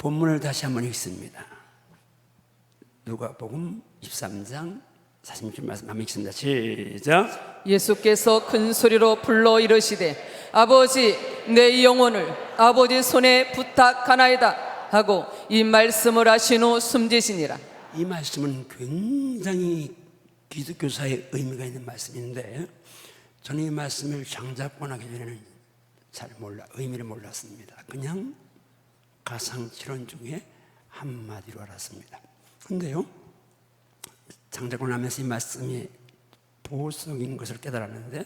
본문을 다시 한번 읽습니다. 누가복음 23장 46절 말씀 한번 읽습니다. 시작. 예수께서 큰 소리로 불러 이르시되 아버지 내 영혼을 아버지 손에 부탁하나이다 하고 이 말씀을 하신 후 숨지시니라. 이 말씀은 굉장히 기독교사의 의미가 있는 말씀인데 저는 이 말씀을 장잡고 나기 전에는 의미를 몰랐습니다. 그냥 가상실현 중에 한마디로 알았습니다. 그런데요, 장잡고 나면서 이 말씀이 보석인 것을 깨달았는데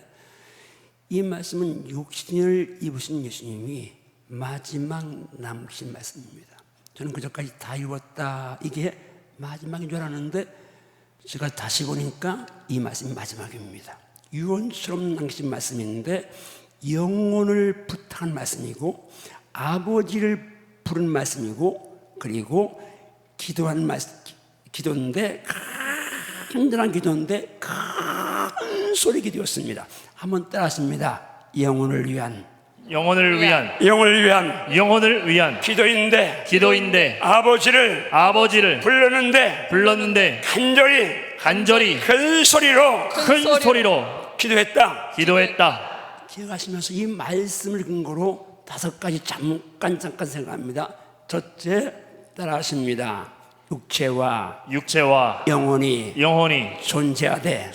이 말씀은 육신을 입으신 예수님이 마지막 남으신 말씀입니다. 저는 그전까지 다 읽었다, 이게 마지막인 줄 알았는데 제가 다시 보니까 이 말씀이 마지막입니다. 유언처럼 남기신 말씀인데 영혼을 부탁한 말씀이고 아버지를 부른 말씀이고 그리고 기도한 말씀, 기도인데 간절한 기도인데 큰 소리 기도였습니다. 한번 따라하십니다. 영혼을 위한 기도인데 아버지를 불렀는데 간절히 큰 소리로 기도했다. 기억하시면서 이 말씀을 근거로 5가지 잠깐 생각합니다. 첫째, 따라하십니다. 육체와 영혼이 존재하되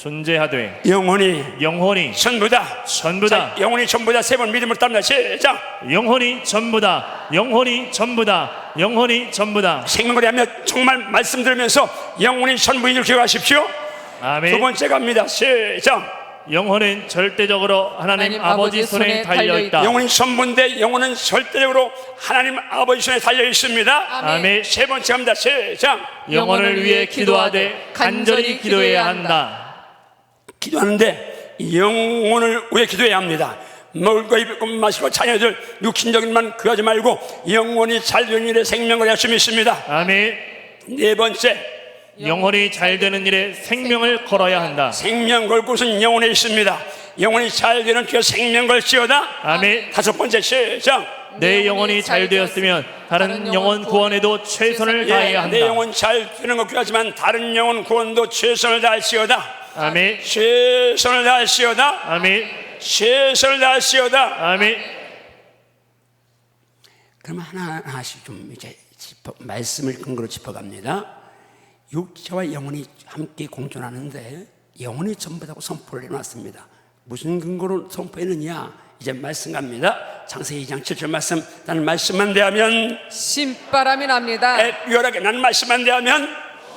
영혼이 전부다. 자, 영혼이 전부다. 3번 믿음으로 따릅니다. 시작. 영혼이 전부다. 생명을 하며 정말 말씀 들으면서 영혼이 전부인 줄 기억하십시오. 아멘. 2번째 갑니다. 시작. 영혼은 절대적으로 하나님 아버지 손에 달려있다. 영혼이 전부인데 영혼은 절대적으로 하나님 아버지 손에 달려있습니다. 아멘. 3번째 갑니다. 시작. 영혼을 위해 기도하되 간절히 기도해야 한다. 기도하는데 영혼을 위해 기도해야 합니다. 먹을 거 입고 마시고 자녀들 육신적인만 그하지 말고 영혼이 잘 되는 일에 생명을 열심히 있습니다. 아멘. 4번째, 영혼이 잘 되는 일에 생명을 걸어야 한다. 생명 걸 곳은 영혼에 있습니다. 영혼이 잘 되는 그 생명 걸지어다. 아멘. 5번째, 시작. 내 영혼이 잘 되었으면 다른 영혼 구원에도 최선을 다해야 한다. 내 영혼 잘 되는 것 같지만 다른 영혼 구원도 최선을 다할지어다. 아멘. 최선을 다할지어다. 아멘. 최선을 다할지어다. 아멘. 그럼 하나씩 좀 이제 말씀을 근거로 짚어갑니다. 육체와 영혼이 함께 공존하는데 영혼이 전부다고 선포를 해놨습니다. 무슨 근거로 선포했느냐? 이제 말씀 갑니다. 창세기 2장 7절 말씀. 나는 말씀만 대하면 신바람이 납니다. 유일하게 나는 말씀만 대하면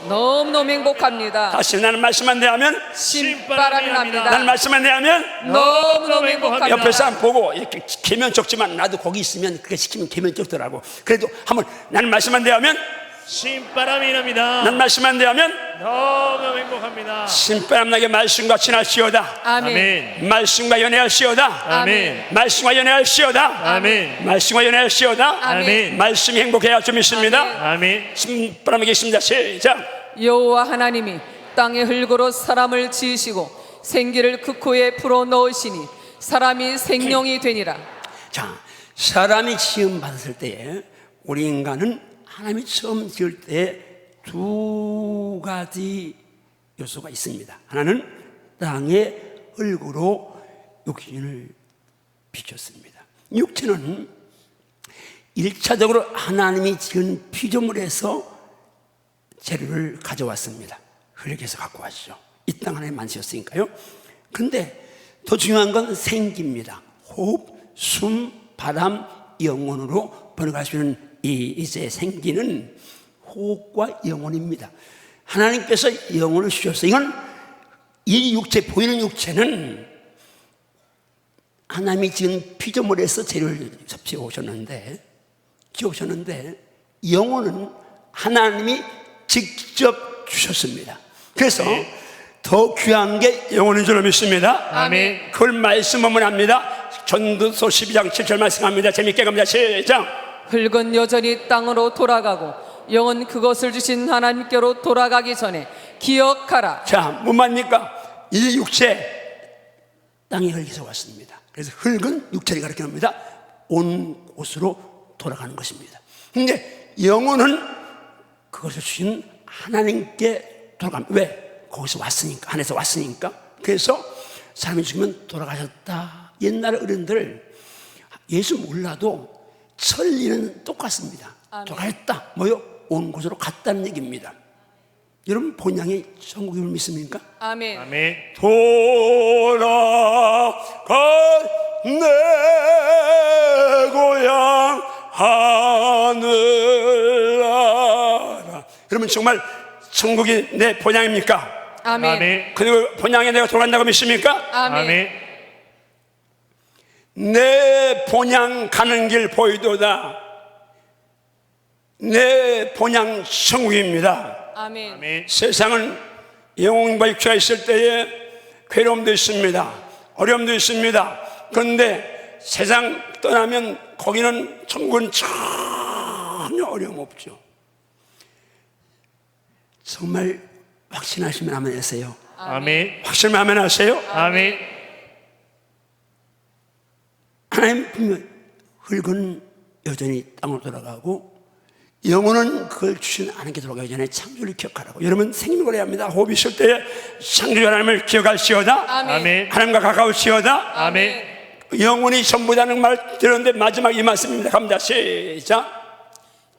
너무너무 행복합니다. 다시 나는 말씀만 대하면 신바람이 납니다. 나는 말씀만 대하면 너무너무 행복합니다. 옆에 사람 보고 이렇게 계면 적지만 나도 거기 있으면 그게 시키면 계면 적더라고. 그래도 한번 나는 말씀만 대하면 신바람이 납니다. 난 말씀만 대하면 너무 행복합니다. 신바람 나게 말씀과 친할시오다. 아멘. 말씀과 연애할시오다. 아멘. 말씀과 연애할시오다. 아멘. 말씀과 연애할시오다. 아멘. 말씀이 행복해야 좀 있습니다. 아멘. 신바람에 계십니다. 시작. 여호와 하나님이 땅의 흙으로 사람을 지으시고 생기를 그 코에 불어 넣으시니 사람이 생명이 되니라. 자, 사람이 지음 받았을 때에 우리 인간은 하나님이 처음 지을 때 2가지 요소가 있습니다. 하나는 땅의 흙으로 육신을 비쳤습니다. 육체는 1차적으로 하나님이 지은 피조물에서 재료를 가져왔습니다. 흙에서 갖고 왔죠. 이 땅 하나님 만드셨으니까요. 그런데 더 중요한 건 생기입니다. 호흡, 숨, 바람, 영혼으로 번역할 수 있는 이제 생기는 호흡과 영혼입니다. 하나님께서 영혼을 주셨어요. 이건 이 육체, 보이는 육체는 하나님이 지은 피조물에서 재료를 접해 오셨는데 영혼은 하나님이 직접 주셨습니다. 그래서 더 귀한 게 영혼인 줄 믿습니다. 아멘. 그걸 말씀하면 합니다. 전도서 12장 7절 말씀합니다. 재밌게 갑니다. 시작. 흙은 여전히 땅으로 돌아가고 영은 그것을 주신 하나님께로 돌아가기 전에 기억하라. 자, 뭔 말입니까? 이 육체 땅의 흙에서 왔습니다. 그래서 흙은 육체를 가리킵니다. 온 곳으로 돌아가는 것입니다. 근데 영혼은 그것을 주신 하나님께 돌아갑니다. 왜? 거기서 왔으니까, 하늘에서 왔으니까. 그래서 사람이 죽으면 돌아가셨다. 옛날 어른들 예수 몰라도 천리는 똑같습니다. 아멘. 돌아갔다. 뭐요? 온 곳으로 갔다는 얘기입니다. 여러분 본향이 천국임을 믿습니까? 아멘. 아멘. 돌아간 내 고향 하늘나라. 여러분 정말 천국이 내 본향입니까? 아멘. 아멘. 그리고 본향에 내가 돌아간다고 믿습니까? 아멘. 아멘. 내 본향 가는 길 보이도다. 내 본향 천국입니다. 아멘. 아멘. 세상은 영혼과 육체가 있을 때에 괴로움도 있습니다. 어려움도 있습니다. 그런데 세상 떠나면 거기는 천국은 전혀 어려움 없죠. 정말 확신하시면 아멘 하세요. 아멘. 확신하면 아멘 하세요. 아멘. 하나님 분명 흙은 여전히 땅으로 돌아가고 영혼은 그걸 주신 하나님께 돌아가기 전에 창조를 기억하라고. 여러분 생명을 해야 합니다. 호흡이 있을 때에 창조주 하나님을 기억할지어다. 아멘. 하나님과 가까울지어다. 아멘. 영혼이 전부다는 말 들었는데 마지막 이 말씀입니다. 갑니다. 시작.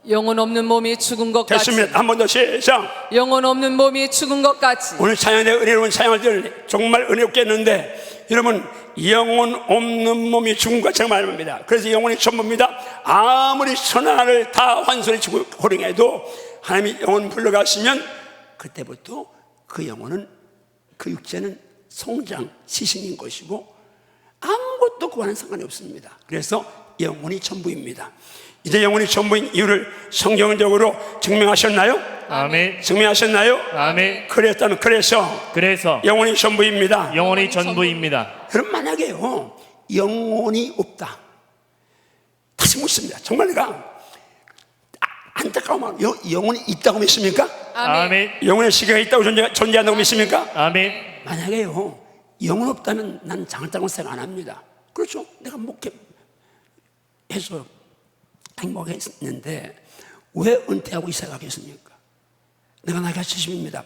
영혼 없는 몸이 죽은 것 같이. 됐습니다. 한 번 더 시작. 영혼 없는 몸이 죽은 것 같이. 오늘 찬양대 은혜로운 찬양을 정말 은혜롭게 했는데 여러분 영혼 없는 몸이 죽은 것처럼 말합니다. 그래서 영혼이 전부입니다. 아무리 천하를 다 환손해치고 호령해도 하나님이 영혼 불러가시면 그때부터 그 영혼은 그 육체는 성장 시신인 것이고 아무것도 그와는 상관이 없습니다. 그래서 영혼이 전부입니다. 이제 영혼이 전부인 이유를 성경적으로 증명하셨나요? 아멘. 증명하셨나요? 아멘. 그래서 영혼이 전부입니다. 영혼이 전부입니다. 그럼 만약에요 영혼이 없다, 다시 묻습니다. 정말 내가 안타까우면 영혼이 있다고 믿습니까? 아멘. 영혼의 시계가 있다고 존재한다고 믿습니까? 아멘. 만약에요 영혼 없다면 난 장을 생각 안 합니다. 그렇죠? 내가 목회해서 행복했는데 왜 은퇴하고 이사 가겠습니까? 내가 나이가 70입니다.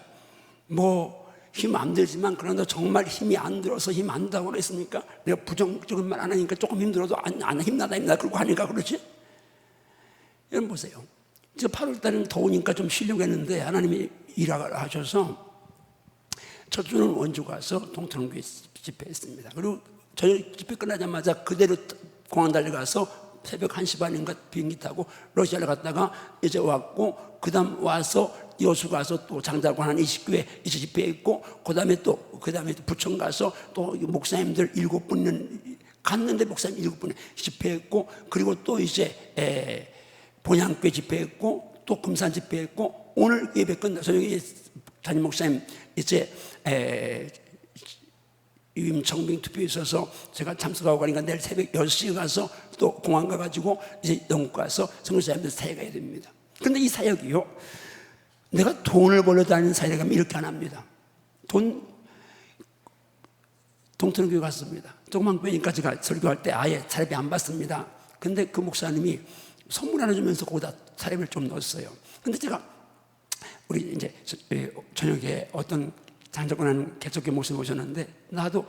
힘 안 들지만 그런데 정말 힘이 안 들어서 힘 안 든다고 그랬습니까? 내가 부정적인 말 안 하니까 조금 힘들어도 안 힘나다 그러고 하니까 그렇지? 여러분 보세요. 저 8월 달에는 더우니까 좀 쉬려고 했는데 하나님이 일하라 하셔서 첫 주는 원주 가서 동천교회 집회했습니다. 그리고 저녁 집회 끝나자마자 그대로 공항 달려가서 새벽 1시 반인가 비행기 타고 러시아를 갔다가 이제 왔고 그 다음 와서 여수 가서 또 장자관 한 20교회 이제 집회했고 그 다음에 또 부천 가서 또 목사님들 7분 갔는데 목사님 7분 집회했고 그리고 또 이제 본향교회 집회했고 또 금산 집회했고 오늘 예배 끝나서 여기 담임 목사님 이제 유임청빙 투표에 있어서 제가 참석하고 가니까 내일 새벽 10시에 가서 또 공항 가가지고 이제 영국 가서 선교사님들 사역해야 됩니다. 그런데 이 사역이요 내가 돈을 벌러 다니는 사역을 하면 이렇게 안 합니다. 동천교회 갔습니다. 조그만 교회니까 제가 설교할 때 아예 사례비 안 받습니다. 근데 그 목사님이 선물 하나 주면서 거기다 사례비를 좀 넣었어요. 근데 제가 우리 이제 저녁에 어떤 장작권하는 개척교 목사님 오셨는데 나도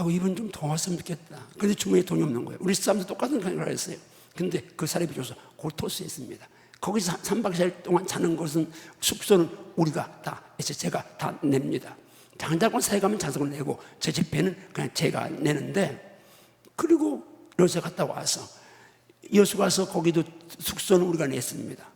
이분 좀 도왔으면 좋겠다. 그런데 주머니에 돈이 없는 거예요. 우리 사람도 똑같은 생각을 했어요. 근데 그 사례비 줘서 골토스에 있습니다. 거기서 3박 4일 동안 자는 것은 숙소는 우리가 다 이제 제가 다 냅니다. 장작권 사회 가면 장작권 내고 제 집회는 그냥 제가 내는데 그리고 러시아 갔다 와서 여수 가서 거기도 숙소는 우리가 냈습니다.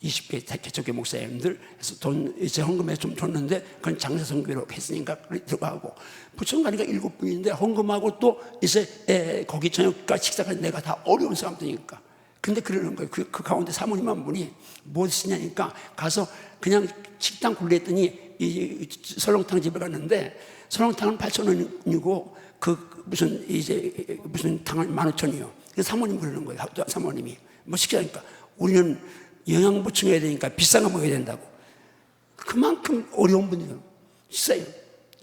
20개 개척교 목사님들 해서 돈 이제 헌금에 좀 줬는데 그건 장사 선교로 했으니까 들어가고 부천 가니까 7분인데 헌금하고 또 이제 거기 저녁과 식사까지 내가 다 어려운 사람들이니까 근데 그러는 거예요. 그 가운데 사모님 한 분이 무엇이냐니까 가서 그냥 식당 굴렸더니 이 설렁탕 집에 갔는데 설렁탕은 8,000원이고 무슨 탕은 15,000원이요. 그래서 사모님 그러는 거예요. 사모님이 뭐 시키니까 우리는 영양 보충해야 되니까 비싼 거 먹어야 된다고. 그만큼 어려운 분들은 있어요.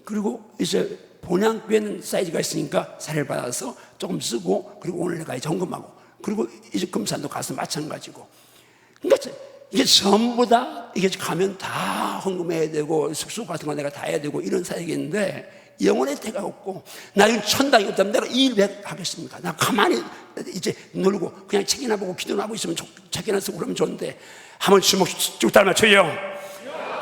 그리고 이제 본향교회는 사이즈가 있으니까 사례를 받아서 조금 쓰고 그리고 오늘 내가 점검하고 그리고 이제 금산도 가서 마찬가지고. 그러니까 이게 전부 다 이게 가면 다 헌금해야 되고 숙소 같은 거 내가 다 해야 되고 이런 사역인데 영혼의 대가 없고 나중에 천당이 없다면 내가 이 일 하겠습니까? 나 가만히 이제 놀고 그냥 책이나 보고 기도나 하고 있으면 책이나 쓰고 그러면 좋은데 한번 주먹 쭉 닮아 주여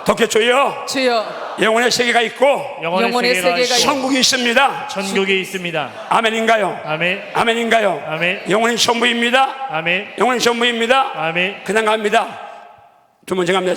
덕해 주여 주여 영혼의 세계가 있고 영혼의 세계가 있고 천국이 있습니다. 천국이 있습니다. 아멘인가요? 아멘. 아멘인가요? 아멘. 영혼이 전부입니다. 아멘. 영혼이 전부입니다. 아멘. 그냥 갑니다. 두 번째 갑니다.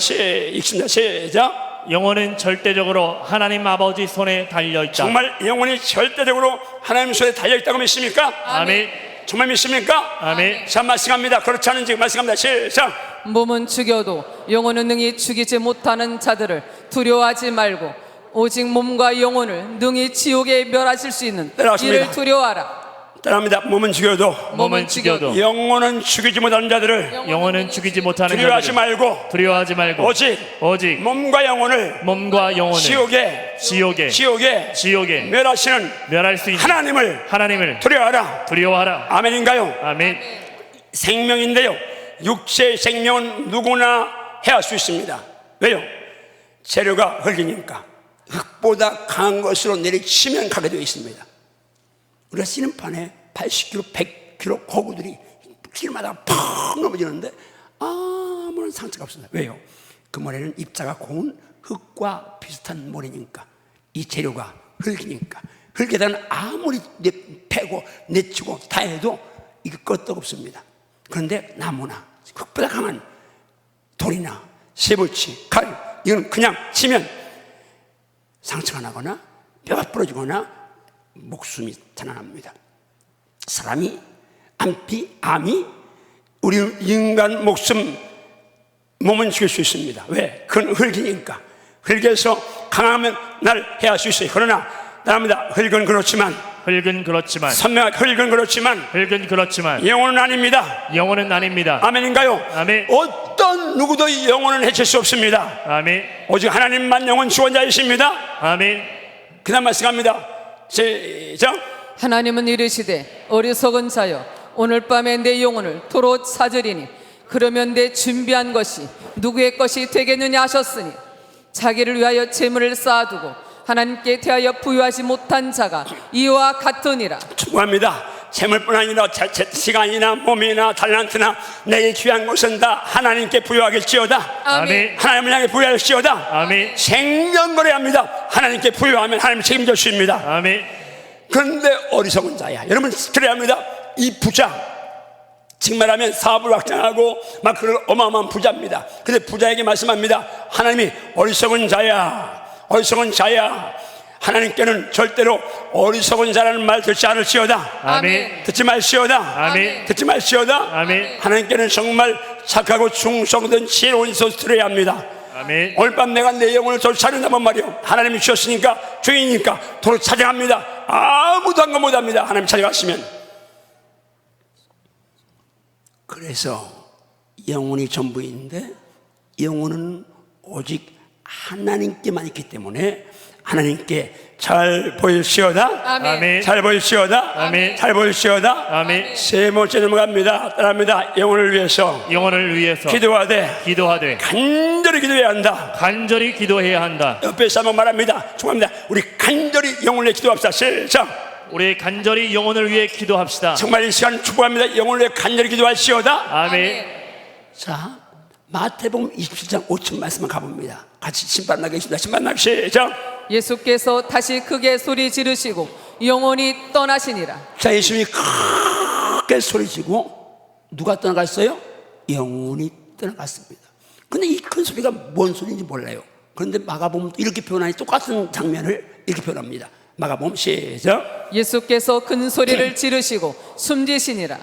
읽습니다. 시작. 영혼은 절대적으로 하나님 아버지 손에 달려 있다. 정말 영혼이 절대적으로 하나님 손에 달려있다고 믿습니까? 아멘. 정말 믿습니까? 아멘. 자, 말씀합니다. 그렇지 않은지 말씀합니다. 시작. 몸은 죽여도 영혼은 능히 죽이지 못하는 자들을 두려워하지 말고 오직 몸과 영혼을 능히 지옥에 멸하실 수 있는 따라하십니다. 이를 두려워하라. 따라합니다. 몸은 죽여도 몸은 죽여도 영혼은 죽이지 못하는 자들을 영혼은 죽이지 못하는 두려워하지 자들을 말고 두려워하지 말고 오직 몸과 영혼을 몸과 영혼을 지옥에 멸하시는 멸할 수 있는 하나님을 두려워하라. 두려워하라. 아멘인가요? 아멘. 생명인데요, 육체의 생명은 누구나 해할 수 있습니다. 왜요? 재료가 흙이니까 흙보다 강한 것으로 내리치면 가게 되어 있습니다. 우리가 쓰는 판에 80kg, 100kg 고구들이 길마다 팍 넘어지는데 아무런 상처가 없습니다. 왜요? 그 모래는 입자가 고운 흙과 비슷한 모래니까, 이 재료가 흙이니까 흙에다는 아무리 패고 내치고 다 해도 이게 끄떡없습니다. 그런데 나무나 흙보다 강한 돌이나 쇠붙이, 칼, 이건 그냥 치면 상처가 나거나 뼈가 부러지거나 목숨이 자라납니다. 사람이 암이 우리 인간 몸은 죽일 수 있습니다. 왜? 그건 흙이니까. 흙에서 강하면 날 해할 수 있어요. 그러나 나랍니다. 흙은 그렇지만 선명한 흙은 그렇지만 영혼은 아닙니다. 아멘인가요? 아멘. 어떤 누구도 영혼은 해칠 수 없습니다. 아멘. 오직 하나님만 영혼 주권자이십니다. 아멘. 그 다음 말씀합니다. 시작. 하나님은 이르시되 어리석은 자여 오늘 밤에 내 영혼을 도로 찾으리니 그러면 내 준비한 것이 누구의 것이 되겠느냐 하셨으니 자기를 위하여 재물을 쌓아두고 하나님께 대하여 부유하지 못한 자가 이와 같으니라. 축복합니다. 재물뿐 아니라 시간이나 몸이나 달란트나 내게 귀한 것은 다 하나님께 부여하겠지어다. 아멘. 하나님을 향해 부여할지어다. 아멘. 생명거래합니다. 하나님께 부여하면 하나님 책임져 주십니다. 아멘. 그런데 어리석은 자야. 여러분 그래야 합니다. 이 부자, 지금 말하면 사업을 확장하고 막 그런 어마어마한 부자입니다. 근데 부자에게 말씀합니다. 하나님이 어리석은 자야. 하나님께는 절대로 어리석은 자라는 말 듣지 않을지어다. 아멘. 듣지 말지어다. 아멘. 듣지 말지어다. 아멘. 하나님께는 정말 착하고 충성된 지혜로운 소리 들어야 합니다. 아멘. 오늘 밤 내가 내 영혼을 도로 찾는다면 말이요, 하나님이 주셨으니까 주인이니까 도로 찾아갑니다. 아무도 한 거 못합니다. 하나님 찾아갔으면. 그래서 영혼이 전부인데 영혼은 오직 하나님께만 있기 때문에 하나님께 잘 보일시어다. 아멘. 잘 보일시어다. 아멘. 잘 보일시어다. 아멘. 세 번째 넘어갑니다. 따라합니다. 영혼을 위해서 기도하되 간절히 기도해야 한다. 간절히 기도해야 한다. 옆에서 한번 말합니다. 축복합니다. 우리 간절히 영혼을 위해 기도합시다. 시작. 우리 간절히 영혼을 위해 기도합시다. 정말 이 시간 축복합니다. 영혼을 위해 간절히 기도할시어다. 아멘. 자, 마태복음 27장 5천 말씀만 가봅니다. 같이 신발 나가겠습니다. 신발 나가 시작. 예수께서 다시 크게 소리 지르시고 영혼이 떠나시니라. 자, 예수님이 크게 소리지고 누가 떠나갔어요? 영혼이 떠나갔습니다. 근데 이 큰 소리가 뭔 소리인지 몰라요. 그런데 마가복음도 이렇게 표현하니 똑같은 장면을 이렇게 표현합니다. 마가복음 시작. 예수께서 큰 소리를 지르시고 숨지시니라.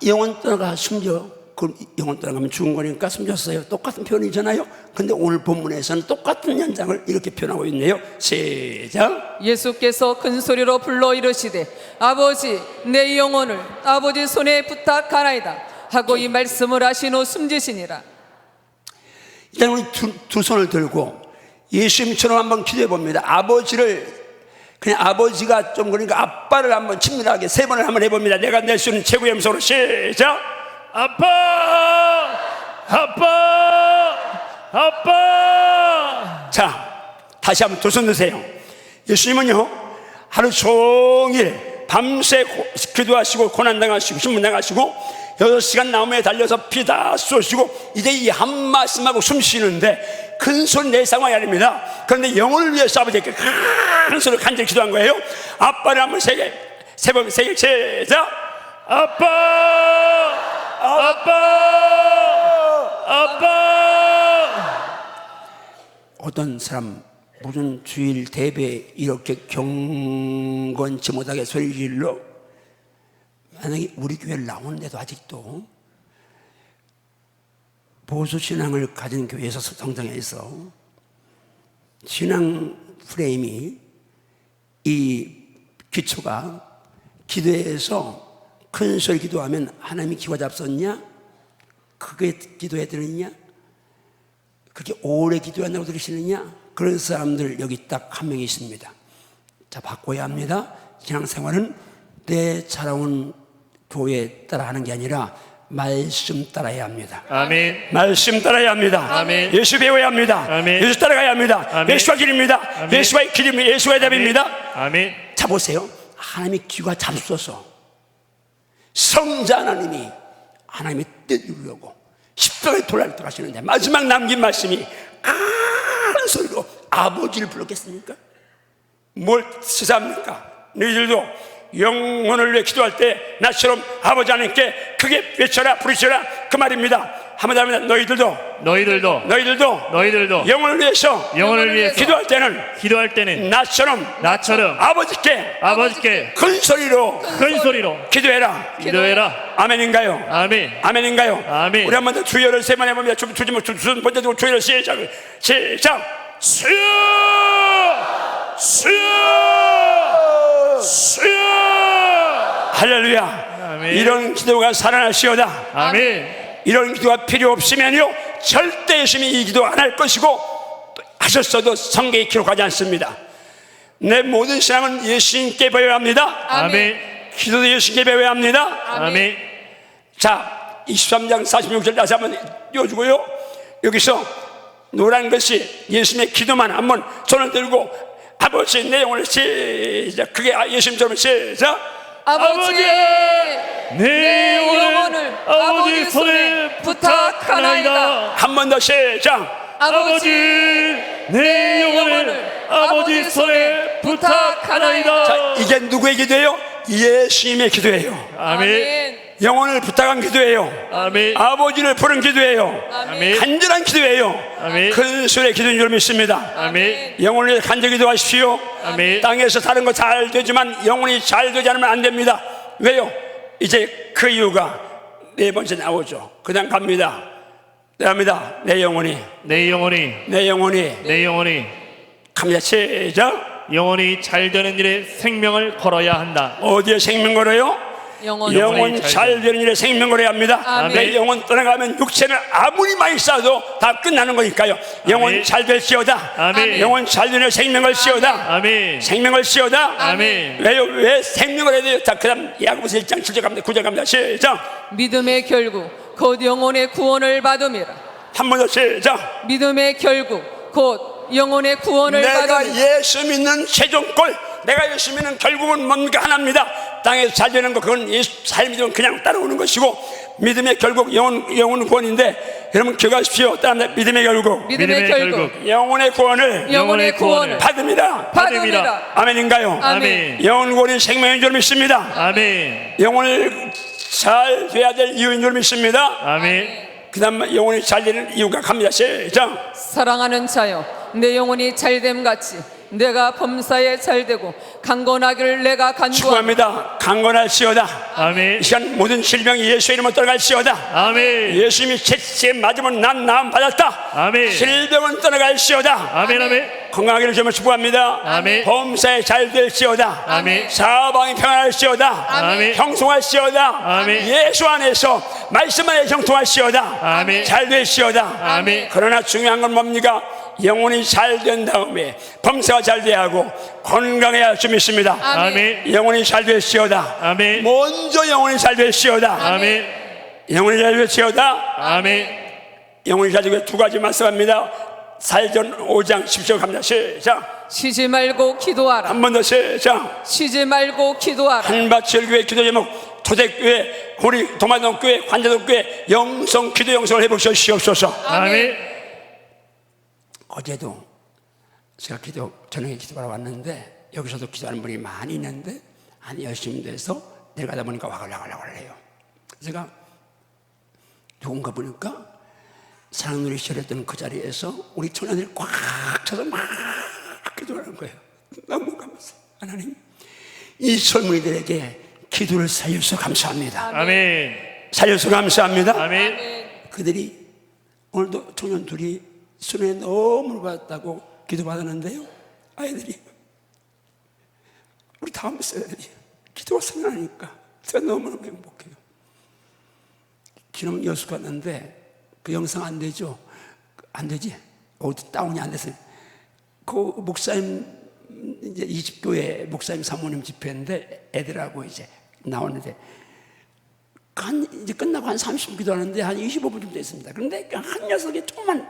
영혼 떠나가 숨져. 그럼 영혼 떠나가면 죽은 거니까 숨졌어요. 똑같은 표현이잖아요. 근데 오늘 본문에서는 똑같은 현장을 이렇게 표현하고 있네요. 시작. 예수께서 큰 소리로 불러 이르시되 아버지 내 영혼을 아버지 손에 부탁하나이다 하고 이 말씀을 하신 후 숨지시니라. 일단 우리 두 손을 들고 예수님처럼 한번 기도해 봅니다. 아버지를 그냥 아버지가 좀 그러니까 아빠를 한번 친밀하게 3번을 한번 해봅니다. 내가 낼 수 있는 최고의 음성으로 시작. 아빠, 아빠, 아빠. 자, 다시 한번 두 손 드세요. 예수님은요 하루 종일 밤새 기도하시고 고난당하시고 신문당하시고 6시간 나무에 달려서 피 다 쏘시고 이제 이 한 말씀하고 숨 쉬는데 큰 소리 낼 상황이 아닙니다. 그런데 영혼을 위해서 아버지께 큰 소리로 간절히 기도한 거예요. 아빠를 한번 세 번 시작. 아빠, 아빠, 아빠. 어떤 사람 무슨 주일 대배 이렇게 경건치 못하게 소리 질러 만약에 우리 교회를 나오는데도 아직도 보수신앙을 가진 교회에서 성장해서 신앙 프레임이 이 기초가 기도에서 큰 소리 기도하면 하나님이 기와 잡섰냐? 크게 기도해 드느냐? 그렇게 오래 기도한다고 들으시느냐? 그런 사람들 여기 딱 한 명이 있습니다. 자, 바꿔야 합니다. 신앙생활은 내 자라온 교회 따라하는 게 아니라 말씀 따라야 합니다. 아멘. 말씀 따라야 합니다. 아멘. 예수 배워야 합니다. 아멘. 예수 따라가야 합니다. 아멘. 예수가 길입니다. 아멘. 예수가 길입니다. 예수가 답입니다. 아멘. 자, 보세요. 하나님의 귀가 잡숴서 성자 하나님이 하나님의 뜻 이루려고 십자가에 돌아갈 때 하시는데 마지막 남긴 말씀이 큰 소리로 아버지를 불렀겠습니까? 뭘 시사합니까? 너희들도 영혼을 위해 기도할 때 나처럼 아버지 하나님께 크게 외쳐라 부르셔라 그 말입니다. 한마디로 하면 너희들도 영혼을 위해서 기도할 때는 나처럼 아버지께 큰 소리로 기도해라. 아멘인가요? 아멘인가요? 아멘. 우리 한 번 더 주여를 3번 해봅니다. 두손 번째 들고 주여를 시작. 수여, 수여, 수여. 할렐루야. 아멘. 이런 기도가 살아날시오다. 아멘. 이런 기도가 필요 없으면요 절대 예수님이 이 기도 안 할 것이고 하셨어도 성경에 기록하지 않습니다. 내 모든 신앙은 예수님께 배워야 합니다. 아멘. 기도도 예수님께 배워야 합니다. 아멘. 자, 23장 46절 다시 한번 띄워주고요. 여기서 노란 것이 예수님의 기도만 한번 손을 들고 아버지 내 영혼을 시작. 그게 예수님처럼 시작. 아버지 내 영혼을 아버지 손에 부탁하나이다. 한 번 더 시작. 아버지 내 영혼을 아버지 손에 부탁하나이다. 자, 이게 누구의 기도예요? 예수님의 기도예요. 아멘. 영혼을 부탁한 기도예요. 아멘. 아버지를 부른 기도예요. 아멘. 간절한 기도예요. 아멘. 큰 소리의 기도인 줄 믿습니다. 아멘. 영혼을 위해 간절히 기도하십시오. 아멘. 땅에서 다른 거 잘 되지만 영혼이 잘 되지 않으면 안 됩니다. 왜요? 이제 그 이유가 4번째 나오죠. 그냥 갑니다. 갑니다. 내 영혼이 갑니다. 시작. 영혼이 잘 되는 일에 생명을 걸어야 한다. 어디에 생명 걸어요? 영혼 잘 되는 일에 생명 걸어야 합니다. 아멘. 내 영혼 떠나가면 육체는 아무리 많이 쌓아도 다 끝나는 거니까요. 영혼 아멘. 잘 될 시오다. 아멘. 영혼 잘 되는 생명을 시오다. 아멘. 생명을 시오다. 아멘. 왜요? 왜 생명을 해야 돼요? 자, 그 다음 야고보서 1장 7절 갑니다. 9절 갑니다. 시작. 믿음의 결국 곧 영혼의 구원을 받음이라. 한 번 더 시작. 믿음의 결국 곧 영혼의 구원을 내가 받음이라. 예수 믿는 최종골, 내가 예수 믿는 결국은 뭔가 하나입니다. 땅에서 잘 되는 거 그건 예수 잘 믿으면 그냥 따라오는 것이고, 믿음의 결국 영혼은 구원인데, 여러분 기억하십시오. 따라합니다. 믿음의 결국 영혼의 구원을 받음이라. 아멘인가요? 아멘. 영혼 구원이 생명인 줄 믿습니다. 아멘. 영혼을 잘 돼야 될 이유인 줄 믿습니다. 아멘. 그 다음 영혼이 잘 되는 이유가 갑니다. 시작. 사랑하는 자여, 내 영혼이 잘됨 같이 내가 범사에 잘되고 강건하기를 내가 간구하노라. 축복합니다. 강건할시오다. 아멘. 이 시간 모든 질병이 예수의 이름으로 떠나갈시오다. 아멘. 예수님이 채찍에 맞으면 난 나음 받았다. 아멘. 질병은 떠나갈시오다. 아멘. 아멘. 건강하기를 좀 축복합니다. 아멘. 범사에 잘 될시오다. 아멘. 사방이 평안할시오다. 아멘. 형통할시오다. 아멘. 예수 안에서 말씀 안에 형통할시오다. 아멘. 잘 될시오다. 아멘. 그러나 중요한 건 뭡니까? 영혼이 잘 된 다음에 범사가 잘 돼야 하고 건강해야 할 줄 믿습니다. 아멘. 영혼이 잘 될시오다. 아멘. 먼저 영혼이 잘 될시오다. 아멘. 영혼이 잘 될시오다. 아멘. 영혼이 잘 되고 두 가지 말씀합니다. 사전 5장 10절 갑니다. 시작. 쉬지 말고 기도하라. 한 번 더 시작. 쉬지 말고 기도하라. 한밭철교회 기도 제목 토대교회 우리 도마동교회 관자동교회 영성 기도 영성을 해보시옵소서. 아멘. 어제도 제가 저녁에 기도하러 왔는데 여기서도 기도하는 분이 많이 있는데 한 10시쯤 돼서 내려가다 보니까 와글와글 해요. 제가 누군가 보니까 사랑놀이 시절했던 그 자리에서 우리 청년들이 꽉 차서 막 기도하는 거예요. 너무 감사해요. 하나님, 이 젊은이들에게 기도를 살려서 감사합니다. 아멘. 살려서 감사합니다. 아멘. 그들이 오늘도 청년 둘이 수련회 너무 받았다고 기도받았는데요. 아이들이 우리 다음 세대들이 기도가 생각나니까 제가 너무너무 행복해요. 지금 여수 갔는데 그 영상 안 되죠? 안 되지? 다운이 안 돼서 그 목사님 이제 이 집교회 목사님 사모님 집회인데 애들하고 이제 나오는데 이제 끝나고 한 30분 기도하는데 한 25분 정도 됐습니다. 그런데 한 녀석이 조그만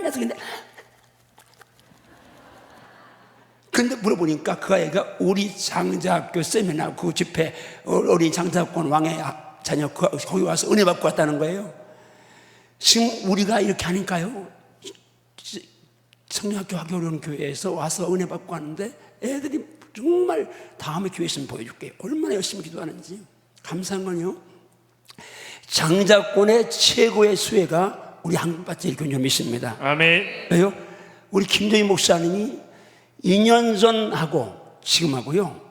녀석인데 근데 물어보니까 그 아이가 우리 장자학교 세미나 그 집회 어린 장자권 왕의 자녀 거기 와서 은혜 받고 왔다는 거예요. 지금 우리가 이렇게 하니까요, 성령학교 하기 어려운 교회에서 와서 은혜 받고 하는데 애들이 정말 다음에 교회 있으면 보여줄게요. 얼마나 열심히 기도하는지. 감사한 건요, 장자권의 최고의 수혜가 우리 한국밭제일교회 믿습니다. 아멘. 왜요? 우리 김정희 목사님이 2년 전하고 지금하고요